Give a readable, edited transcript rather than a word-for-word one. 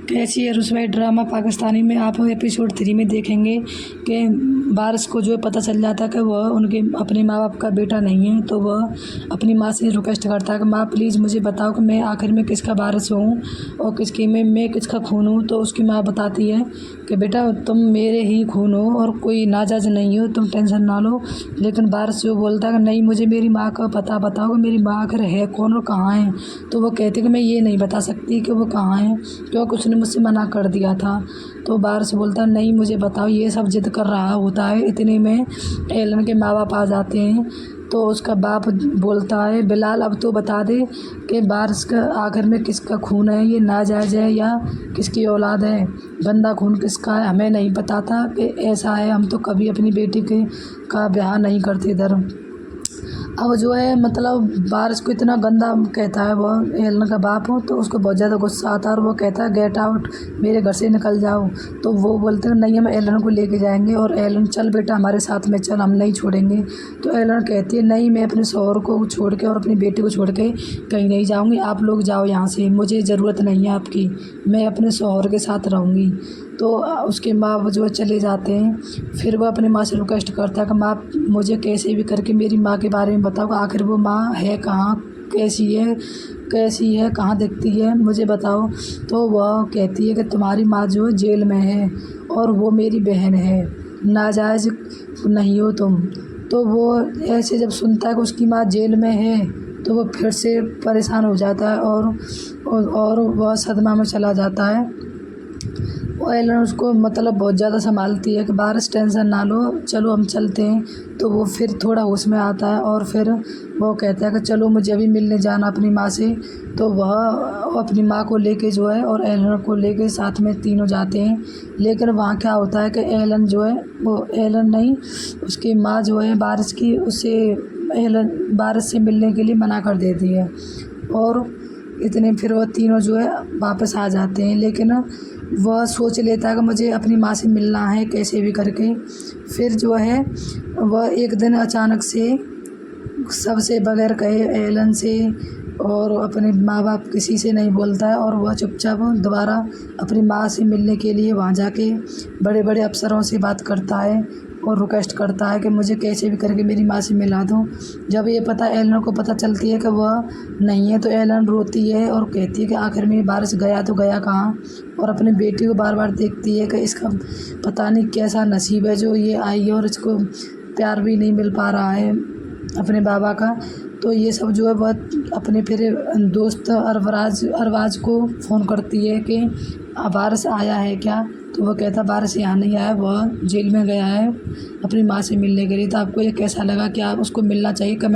कैसी है रुसवाई ड्रामा पाकिस्तानी में आप एपिसोड 3 में देखेंगे कि वारिस को जो है पता चल जाता है कि वह उनके अपने माँ बाप का बेटा नहीं है। तो वह अपनी माँ से रिक्वेस्ट करता है कि माँ प्लीज़ मुझे बताओ कि मैं आखिर में किसका वारिस हूँ और किसकी मैं किसका खून हूँ। तो उसकी माँ बताती है कि बेटा तुम मेरे ही खून हो और कोई नाजायज़ नहीं हो, तुम टेंशन ना लो। लेकिन वारिस जो बोलता है कि नहीं मुझे मेरी माँ का पता बताओ कि मेरी माँ आखिर है कौन और कहाँ है। तो वो कहती है कि मैं ये नहीं बता सकती कि वो कहाँ है क्योंकि उसने मुझसे मना कर दिया था। तो वारिस बोलता है नहीं मुझे बताओ, ये सब जिद कर रहा होता है। इतने में एलन के माँ बाप आ जाते हैं। तो उसका बाप बोलता है बिलाल अब तो बता दे कि वारिस का आखिर में किसका खून है, ये नाजायज़ है या किसकी औलाद है, गंदा खून किसका है हमें नहीं पता था कि ऐसा है, हम तो कभी अपनी बेटी के का ब्याह नहीं करते इधर। अब जो है मतलब वारिस को इतना गंदा कहता है वो एलन का बाप हो, तो उसको बहुत ज़्यादा गुस्सा आता है और वो कहता है गेट आउट, मेरे घर से निकल जाओ। तो वो बोलते हैं नहीं हम एलन को लेके जाएंगे और एलन चल बेटा हमारे साथ में चल, हम नहीं छोड़ेंगे। तो एलन कहती है नहीं मैं अपने शौहर को छोड़ के और अपनी बेटी को छोड़ के कहीं नहीं जाऊँगी, आप लोग जाओ यहाँ से, मुझे ज़रूरत नहीं है आपकी, मैं अपने शौहर के साथ रहूँगी। तो उसके माँ जो है चले जाते हैं। फिर वो अपनी माँ से रिक्वेस्ट करता है कि माँ मुझे कैसे भी करके मेरी माँ के बारे में बताओ, आखिर वो माँ है कहाँ, कैसी है, कहाँ दिखती है, मुझे बताओ। तो वह कहती है कि तुम्हारी माँ जो है जेल में है और वो मेरी बहन है, नाजायज़ नहीं हो तुम। तो वो ऐसे जब सुनता है कि उसकी माँ जेल में है तो वो फिर से परेशान हो जाता है और वह सदमा में चला जाता है। वो एलन उसको मतलब बहुत ज़्यादा संभालती है कि वारिस टेंशन ना लो, चलो हम चलते हैं। तो वो फिर थोड़ा होश में आता है और फिर वो कहता है कि चलो मुझे अभी मिलने जाना अपनी माँ से। तो वह अपनी माँ को लेके जो है और एलन को लेके साथ में तीनों जाते हैं। लेकिन वहाँ क्या होता है कि एलन जो है वो एलन नहीं उसकी माँ जो है वारिस की उसे वारिस से मिलने के लिए मना कर देती है और इतने फिर वो तीनों जो है वापस आ जाते हैं। लेकिन वह सोच लेता है कि मुझे अपनी माँ से मिलना है कैसे भी करके। फिर जो है वह एक दिन अचानक से सबसे बगैर कहे एलन से और अपने माँ बाप किसी से नहीं बोलता है और वह चुपचाप दोबारा अपनी माँ से मिलने के लिए वहाँ जाके बड़े बड़े अफसरों से बात करता है और रिक्वेस्ट करता है कि मुझे कैसे भी करके मेरी माँ से मिला दो। जब ये पता एलन को पता चलती है कि वह नहीं है तो एलन रोती है और कहती है कि आखिर में वारिस गया तो गया कहाँ, और अपनी बेटी को बार बार देखती है कि इसका पता नहीं कैसा नसीब है जो ये आई है और इसको प्यार भी नहीं मिल पा रहा है अपने बाबा का। तो ये सब जो है बहुत अपने फिर दोस्त अरबाज को फ़ोन करती है कि वारिस आया है क्या। तो वह कहता वारिस यहाँ नहीं आया, वह जेल में गया है अपनी माँ से मिलने के लिए। तो आपको ये कैसा लगा, क्या आप उसको मिलना चाहिए?